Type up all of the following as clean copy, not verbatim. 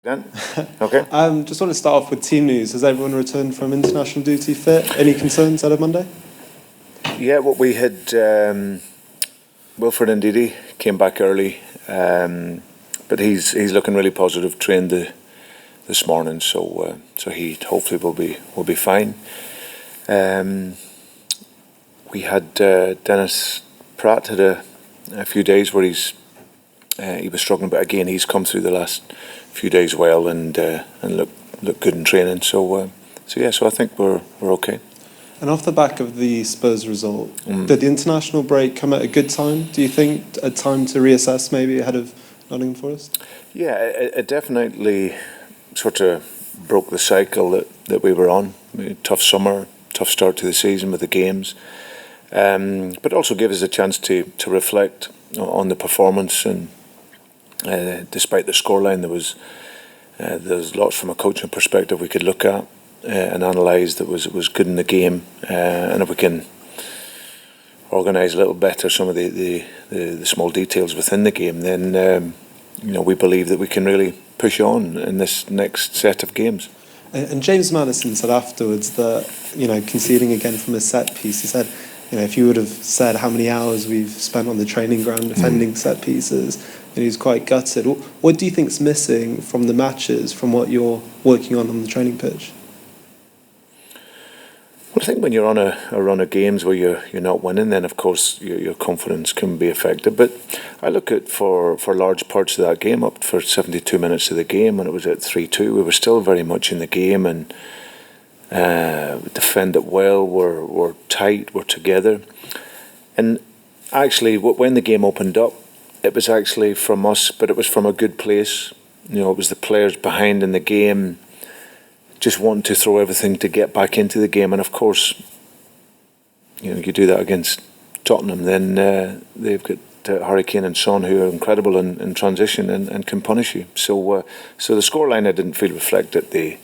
Okay. Just want to start off with team news. Has everyone returned from international duty fit? Any concerns out of Monday? Yeah, what we had, Wilfred Ndidi came back early, but he's looking really positive. Trained this morning, so he hopefully will be fine. We had Dennis Pratt had a few days where he was struggling, but again he's come through the last few days well and looked good in training. So I think we're okay. And off the back of the Spurs result, did the international break come at a good time? Do you think a time to reassess maybe ahead of Nottingham Forest? Yeah, it definitely sort of broke the cycle that we were on. I mean, tough summer, tough start to the season with the games, but also gave us a chance to reflect on the performance. And despite the scoreline, there's lots from a coaching perspective we could look at and analyse that was good in the game, and if we can organise a little better some of the small details within the game, then we believe that we can really push on in this next set of games. And James Maddison said afterwards that conceding again from a set piece, he said, if you would have said how many hours we've spent on the training ground defending set pieces, he was quite gutted. What do you think's missing from the matches, from what you're working on the training pitch? Well, I think when you're on a run of games where you're not winning, then of course your confidence can be affected. But I look at for large parts of that game, up for 72 minutes of the game, when it was at 3-2, we were still very much in the game and defended well. We're tight. We're together. And actually, when the game opened up, it was actually from us, but it was from a good place. It was the players behind in the game, just wanting to throw everything to get back into the game. And of course, you do that against Tottenham, then they've got Harry Kane and Son, who are incredible in transition and can punish you. So the scoreline, I didn't feel reflected the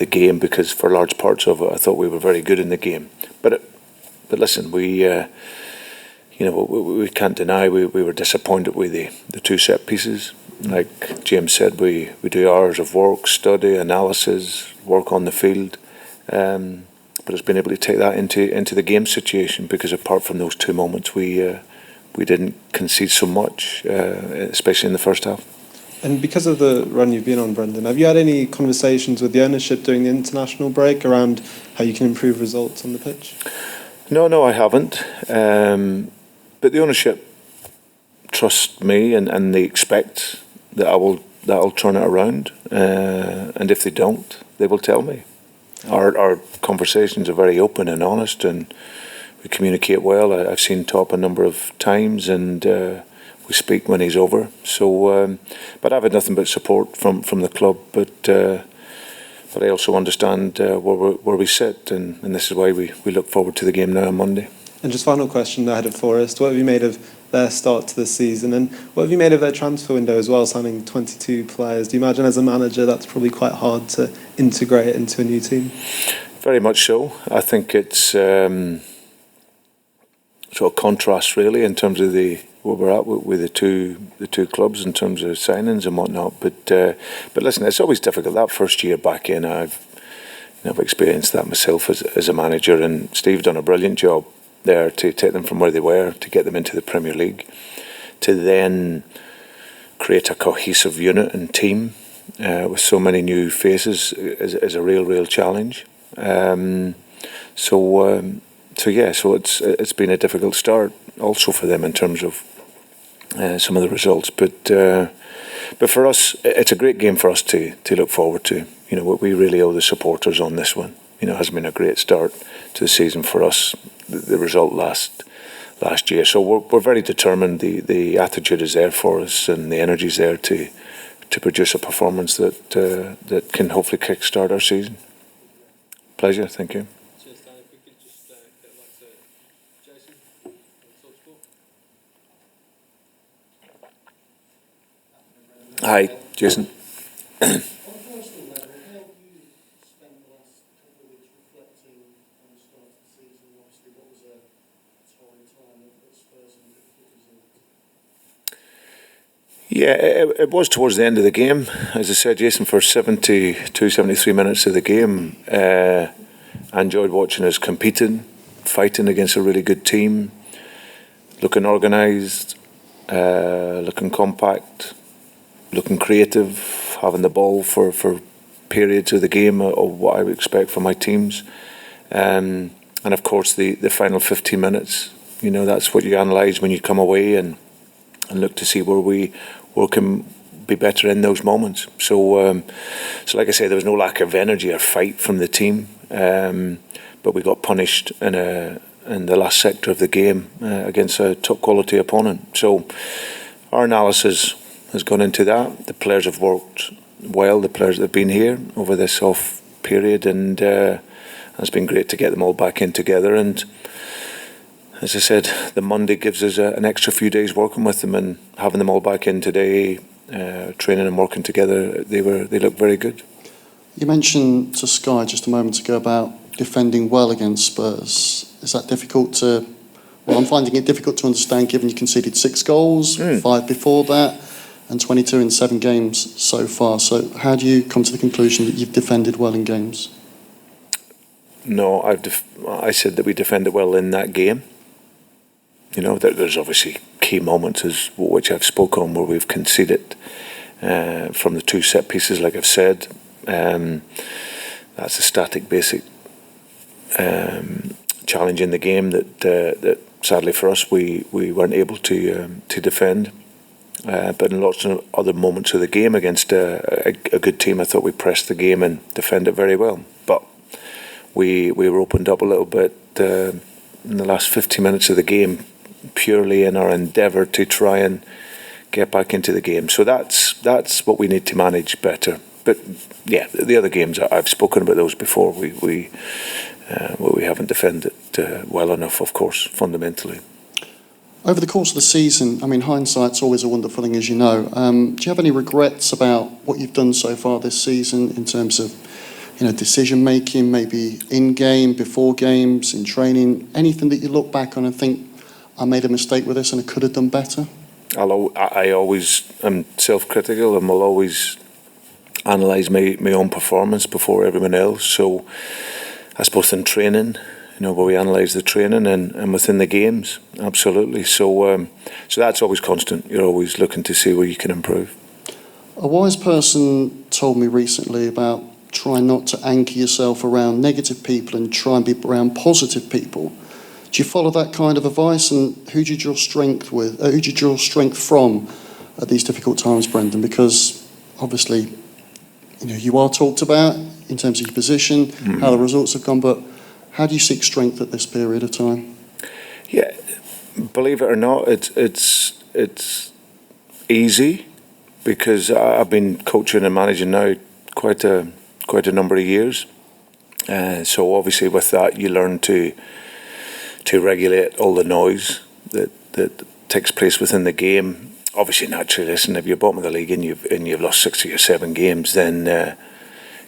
game, because for large parts of it I thought we were very good in the game. But listen, we can't deny we were disappointed with the two set pieces. Like James said, we do hours of work, study, analysis, work on the field, but it's been able to take that into the game situation, because apart from those two moments, we didn't concede so much, especially in the first half. And because of the run you've been on, Brendan, have you had any conversations with the ownership during the international break around how you can improve results on the pitch? No, I haven't. But the ownership trust me, and they expect that I'll turn it around. And if they don't, they will tell me. Our conversations are very open and honest, and we communicate well. I've seen Top a number of times, and we speak when he's over. So, but I've had nothing but support from the club. But I also understand where we sit, and this is why we look forward to the game now on Monday. And just final question ahead of Forest. What have you made of their start to the season, and what have you made of their transfer window as well, signing 22 players? Do you imagine as a manager that's probably quite hard to integrate into a new team? Very much so. I think it's sort of contrast really in terms of where we're at with the two clubs in terms of signings and whatnot. But listen, it's always difficult. That first year back in, I've experienced that myself as a manager, and Steve done a brilliant job there to take them from where they were, to get them into the Premier League, to then create a cohesive unit and team with so many new faces is a real challenge. So it's been a difficult start also for them in terms of some of the results. But for us, it's a great game for us to look forward to. We really owe the supporters on this one. It has been a great start to the season for us. The result last year, so we're very determined. The attitude is there for us, and the energy is there to produce a performance that can hopefully kickstart our season. Pleasure, thank you. Hi, Jason. Yeah, it was towards the end of the game. As I said, Jason, for 73 minutes of the game, I enjoyed watching us competing, fighting against a really good team, looking organised, looking compact, looking creative, having the ball for periods of the game of what I would expect from my teams. And of course, the final 15 minutes, that's what you analyse when you come away and look to see where can be better in those moments. So like I say, there was no lack of energy or fight from the team, but we got punished in the last sector of the game against a top quality opponent. So our analysis has gone into that. The players have worked well, the players that have been here over this off period, and it's been great to get them all back in together. And as I said, the Monday gives us an extra few days working with them, and having them all back in today, training and working together, they look very good. You mentioned to Sky just a moment ago about defending well against Spurs. Is that difficult to... Well, I'm finding it difficult to understand given you conceded 6 goals, 5 before that, and 22 in 7 games so far. So how do you come to the conclusion that you've defended well in games? No, I said that we defended well in that game. There's obviously key moments, which I've spoken on, where we've conceded from the 2 set pieces, like I've said. That's a static, basic challenge in the game that sadly for us we weren't able to defend. But in lots of other moments of the game against a good team, I thought we pressed the game and defended very well. But we were opened up a little bit in the last 50 minutes of the game, purely in our endeavour to try and get back into the game. So that's what we need to manage better. But yeah, the other games, I've spoken about those before. We haven't defended well enough, of course, fundamentally. Over the course of the season, I mean, hindsight's always a wonderful thing, as you know. Do you have any regrets about what you've done so far this season in terms of, decision making, maybe in game, before games, in training, anything that you look back on and think, I made a mistake with this and I could have done better? I always am self-critical and will always analyse my own performance before everyone else. So I suppose in training, where we analyse the training and within the games, absolutely. So that's always constant. You're always looking to see where you can improve. A wise person told me recently about trying not to anchor yourself around negative people and try and be around positive people. Do you follow that kind of advice? And who do you draw strength from at these difficult times, Brendan? Because obviously, you are talked about in terms of your position, how the results have gone, but how do you seek strength at this period of time? Yeah, believe it or not, it's easy because I've been coaching and managing now quite a number of years. So obviously with that you learn to regulate all the noise that takes place within the game. Obviously, naturally, listen, if you're bottom of the league and you've lost 6 or 7 games, then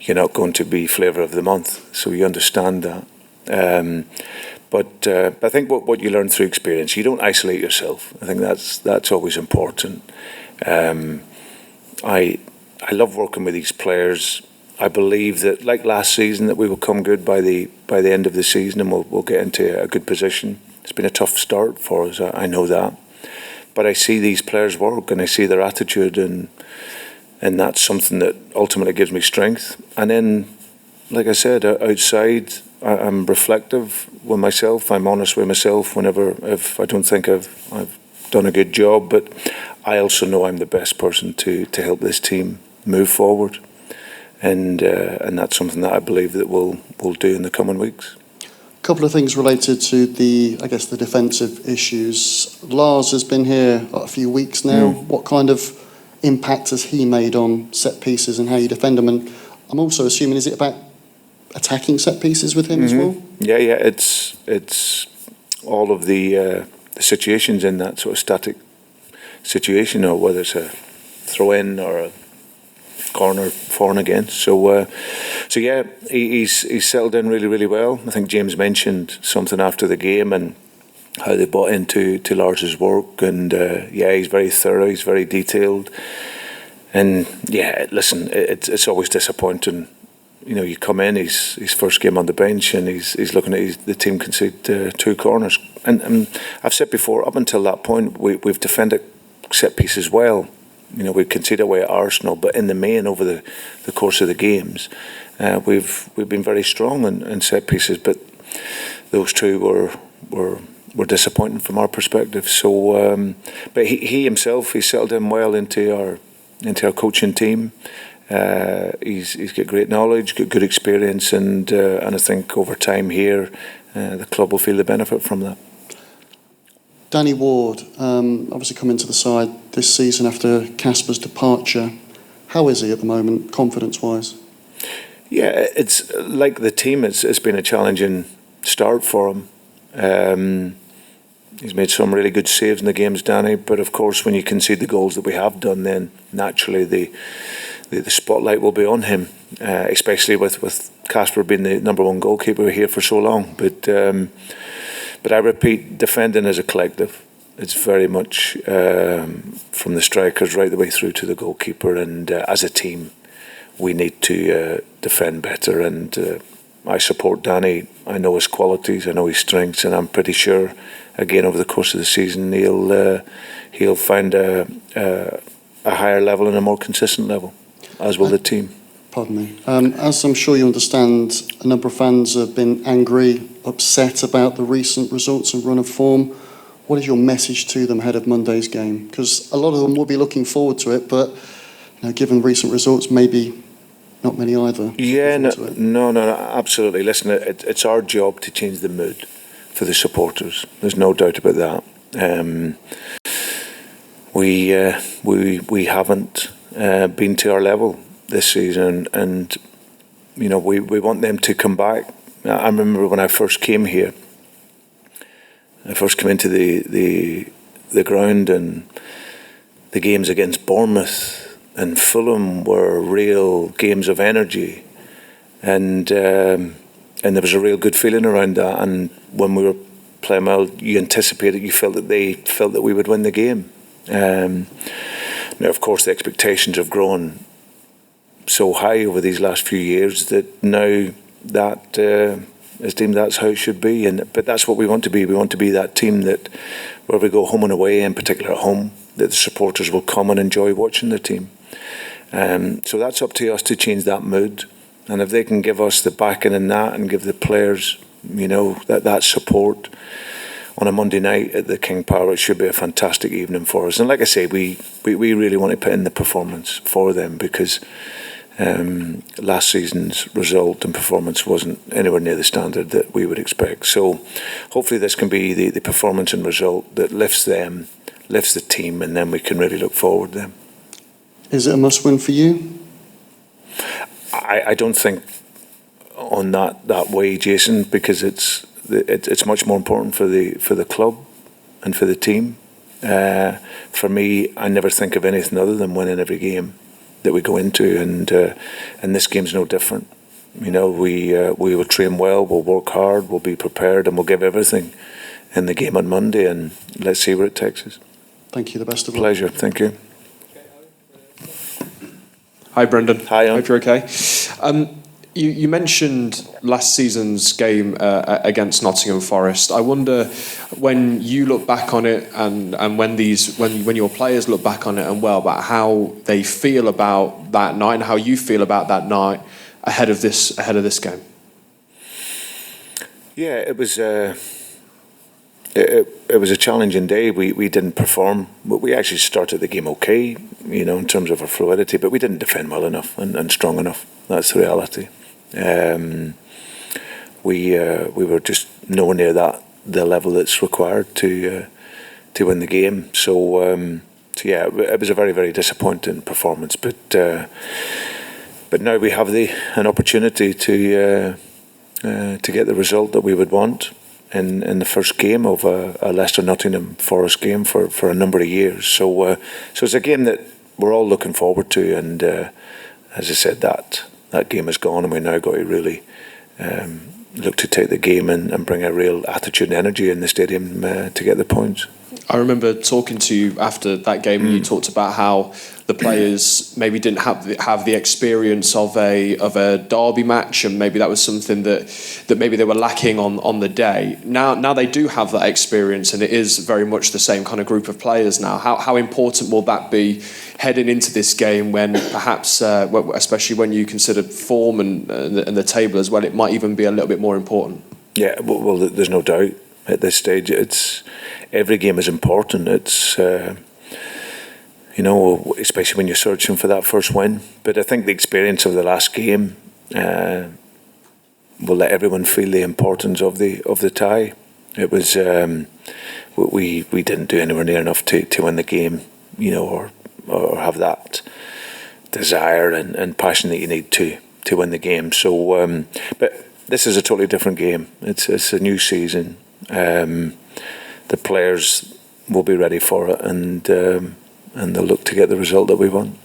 you're not going to be flavour of the month. So you understand that. But I think what you learn through experience, you don't isolate yourself. I think that's always important. I love working with these players. I believe that, like last season, that we will come good by the end of the season, and we'll get into a good position. It's been a tough start for us, I know that, but I see these players work and I see their attitude, and that's something that ultimately gives me strength. And then, like I said, outside, I'm reflective with myself. I'm honest with myself if I don't think I've done a good job, but I also know I'm the best person to help this team move forward. And that's something that I believe that we'll do in the coming weeks. A couple of things related to the defensive issues. Lars has been here a few weeks now. What kind of impact has he made on set pieces and how you defend them? And I'm also assuming, is it about attacking set pieces with him as well? Yeah. It's all of the situations in that sort of static situation, or whether it's a throw in or a corner for and against. So yeah, he's settled in really, really well. I think James mentioned something after the game, and how they bought into Lars's work, and he's very thorough, he's very detailed, and listen, it's always disappointing. You come in, his first game on the bench, and he's looking at the team concede 2 corners, and I've said before, up until that point, we've defended set pieces well. We conceded away at Arsenal, but in the main, over the course of the games, we've been very strong in set pieces, but those 2 were disappointing from our perspective. So, but he himself, he settled in well into our coaching team. He's got great knowledge, got good experience, and I think over time here, the club will feel the benefit from that. Danny Ward, obviously come into the side this season after Casper's departure. How is he at the moment, confidence-wise? Yeah, it's like the team. It's been a challenging start for him. He's made some really good saves in the games, Danny. But of course, when you concede the goals that we have done, then naturally the spotlight will be on him, especially with Casper being the number 1 goalkeeper here for so long. But I repeat, defending as a collective, it's very much from the strikers right the way through to the goalkeeper. And as a team, we need to defend better. And I support Danny. I know his qualities, I know his strengths, and I'm pretty sure, again, over the course of the season, he'll find a higher level and a more consistent level, as will the team. Pardon me. As I'm sure you understand, a number of fans have been angry, upset about the recent results and run of form. What is your message to them ahead of Monday's game? Because a lot of them will be looking forward to it, but given recent results, maybe not many either. Yeah, no, absolutely. Listen, it's our job to change the mood for the supporters. There's no doubt about that. We haven't been to our level this season, and we want them to come back. I remember when I first came here, I first came into the ground, and the games against Bournemouth and Fulham were real games of energy, and there was a real good feeling around that. And when we were playing well, you anticipated, you felt that they felt that we would win the game. Now, of course, the expectations have grown so high over these last few years that now that is deemed that's how it should be. But that's what we want to be. We want to be that team that, where we go home and away, in particular at home, that the supporters will come and enjoy watching the team. So that's up to us to change that mood. And if they can give us the backing in that and give the players, that support on a Monday night at the King Power, it should be a fantastic evening for us. And like I say, we really want to put in the performance for them, because last season's result and performance wasn't anywhere near the standard that we would expect. So hopefully this can be the performance and result that lifts them, lifts the team, and then we can really look forward to them. Is it a must-win for you? I don't think on that way, Jason, because it's much more important for the club and for the team. For me, I never think of anything other than winning every game that we go into, and this game's no different. We will train well, we'll work hard, we'll be prepared, and we'll give everything in the game on Monday, and let's see where it takes us. Thank you. The best of luck. Pleasure. Thank you. Hi, Brendan. Hi, Hope you're okay. You mentioned last season's game against Nottingham Forest. I wonder, when you look back on it, and when your players look back on it, and about how they feel about that night, and how you feel about that night ahead of this game. Yeah, it was it was a challenging day. We didn't perform. We actually started the game okay, in terms of our fluidity, but we didn't defend well enough and strong enough. That's the reality. We were just nowhere near the level that's required to win the game. So yeah, it was a very, very disappointing performance. But now we have an opportunity to get the result that we would want in the first game of a Leicester Nottingham Forest game for a number of years. So it's a game that we're all looking forward to. And as I said, that game is gone, and we now got to really look to take the game and bring a real attitude and energy in the stadium to get the points. I remember talking to you after that game, and you talked about how the players maybe didn't have the experience of a derby match, and maybe that was something that maybe they were lacking on the day. Now they do have that experience, and it is very much the same kind of group of players now. How important will that be heading into this game, when perhaps, especially when you consider form and the table as well, it might even be a little bit more important? Yeah, well, there's no doubt at this stage. Every game is important. It's especially when you're searching for that first win. But I think the experience of the last game will let everyone feel the importance of the tie. It was we didn't do anywhere near enough to win the game, or have that desire and passion that you need to win the game. So, but this is a totally different game. It's a new season. The players will be ready for it, and they'll look to get the result that we want.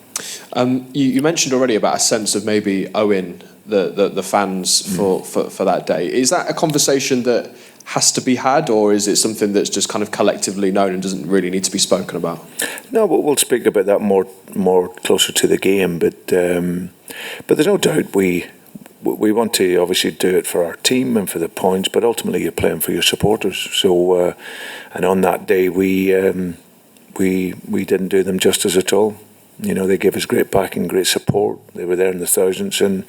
You mentioned already about a sense of maybe owing the fans for that day. Is that a conversation that has to be had, or is it something that's just kind of collectively known and doesn't really need to be spoken about? No, we'll speak about that more closer to the game. But there's no doubt we want to obviously do it for our team and for the points, but ultimately you're playing for your supporters. So, and on that day we didn't do them justice at all. They gave us great backing, great support. They were there in the thousands, and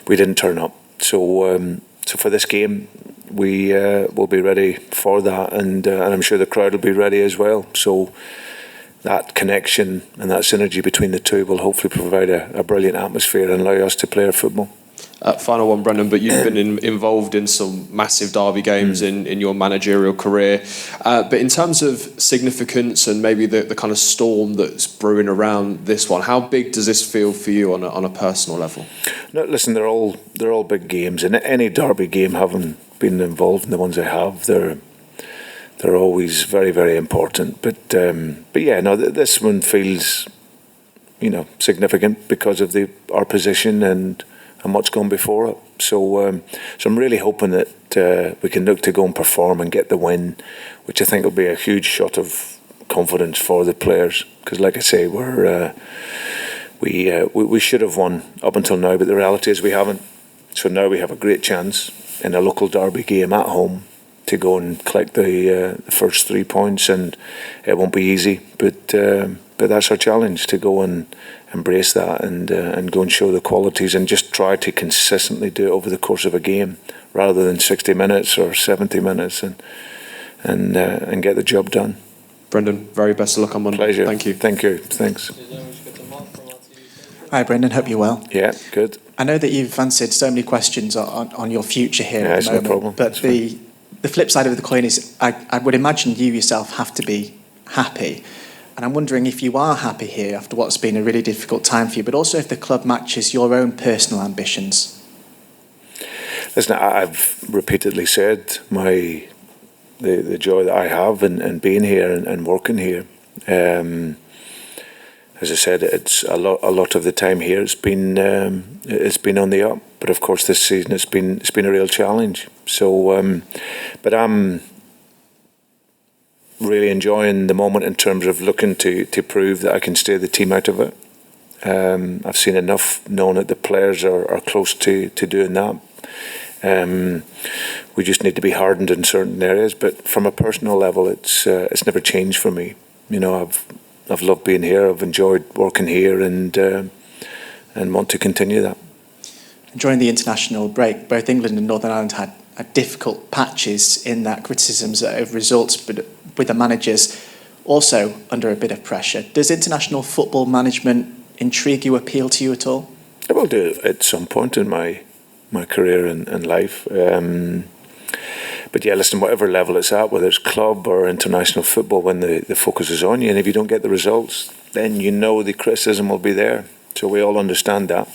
we didn't turn up. So, so for this game, we will be ready for that, and I'm sure the crowd will be ready as well. So that connection and that synergy between the two will hopefully provide a brilliant atmosphere and allow us to play our football. Final one, Brendan, but you've been involved in some massive derby games in your managerial career. But in terms of significance and maybe the kind of storm that's brewing around this one, how big does this feel for you on a personal level? No, listen, they're all big games, and any derby game, having been involved in the ones I have, they're always very, very important. But yeah, no, this one feels significant because of our position and what's gone before it. So I'm really hoping that we can look to go and perform and get the win, which I think will be a huge shot of confidence for the players. Because, like I say, we should have won up until now, but the reality is we haven't. So now we have a great chance in a local derby game at home to go and collect the first 3 points, and it won't be easy. But that's our challenge, to go and embrace that and go and show the qualities and just try to consistently do it over the course of a game rather than 60 minutes or 70 minutes and get the job done. Brendan, very best of luck on Monday. Pleasure. Thank you. Thank you. Thanks. Hi, Brendan. Hope you're well. Yeah, good. I know that you've answered so many questions on your future here at the moment. No problem. But the flip side of the coin is I would imagine you yourself have to be happy. And I'm wondering if you are happy here after what's been a really difficult time for you, but also if the club matches your own personal ambitions. Listen, I've repeatedly said the joy that I have in being here and working here. As I said, it's a lot of the time here. It's been on the up, but of course this season it's been a real challenge. So, but I'm really enjoying the moment in terms of looking to prove that I can steer the team out of it. I've seen enough, knowing that the players are close to doing that. We just need to be hardened in certain areas, but from a personal level, it's never changed for me. I've loved being here. I've enjoyed working here, and want to continue that. During the international break, both England and Northern Ireland had difficult patches in that criticisms of results, but with the managers also under a bit of pressure. Does international football management intrigue you, appeal to you at all? I will do it at some point in my career and life. But yeah, listen, whatever level it's at, whether it's club or international football, when the focus is on you, and if you don't get the results, then the criticism will be there. So we all understand that.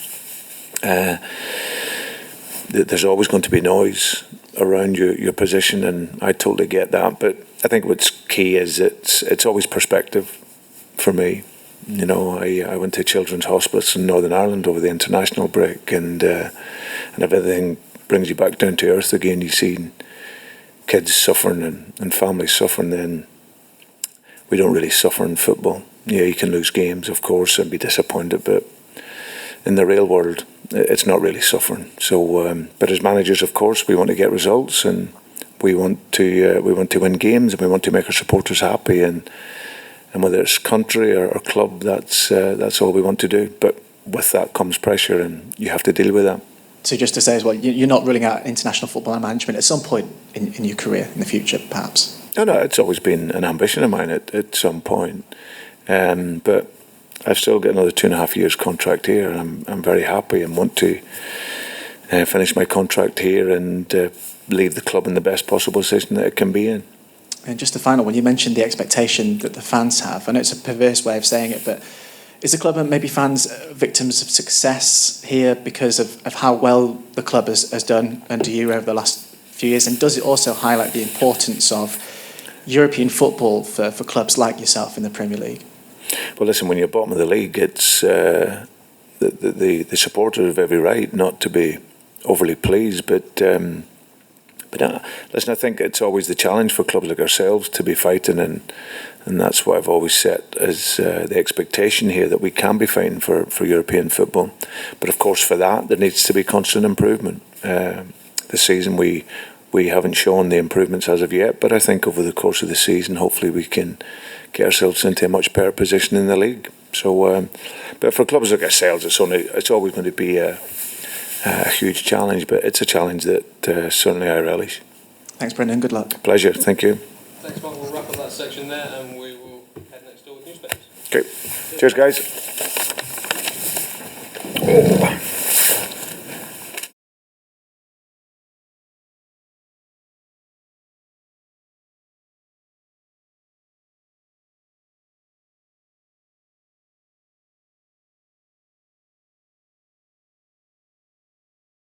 There's always going to be noise around your position, and I totally get that. But I think what's key is it's always perspective for me. I went to Children's Hospice in Northern Ireland over the international break, and everything brings you back down to earth again. You see kids suffering and families suffering, then we don't really suffer in football. Yeah, you can lose games, of course, and be disappointed, but in the real world, it's not really suffering. So, but as managers, of course, we want to get results, and we want to win games, and we want to make our supporters happy, and whether it's country or club, that's all we want to do. But with that comes pressure, and you have to deal with that. So just to say as well, you're not ruling out international football and management at some point in your career in the future, perhaps? No, it's always been an ambition of mine at some point. But I've still got another 2.5 years contract here, and I'm very happy and want to finish my contract here and leave the club in the best possible position that it can be in. And just the final one, you mentioned the expectation that the fans have. I know it's a perverse way of saying it, but is the club and maybe fans victims of success here because of how well the club has done under you over the last few years? And does it also highlight the importance of European football for clubs like yourself in the Premier League? Well, listen, when you're bottom of the league, it's the supporters have every right not to be overly pleased, but listen, I think it's always the challenge for clubs like ourselves to be fighting, and that's what I've always set as the expectation here, that we can be fighting for European football. But of course, for that, there needs to be constant improvement. This season, we haven't shown the improvements as of yet, but I think over the course of the season, hopefully we can get ourselves into a much better position in the league. So, but for clubs like ourselves, it's always going to be a huge challenge, but it's a challenge that certainly I relish. Thanks, Brendan. Good luck. Pleasure. Thank you. Thanks, Mark. We'll wrap up that section there, and we will head next door with newspapers. Okay. Cheers, guys.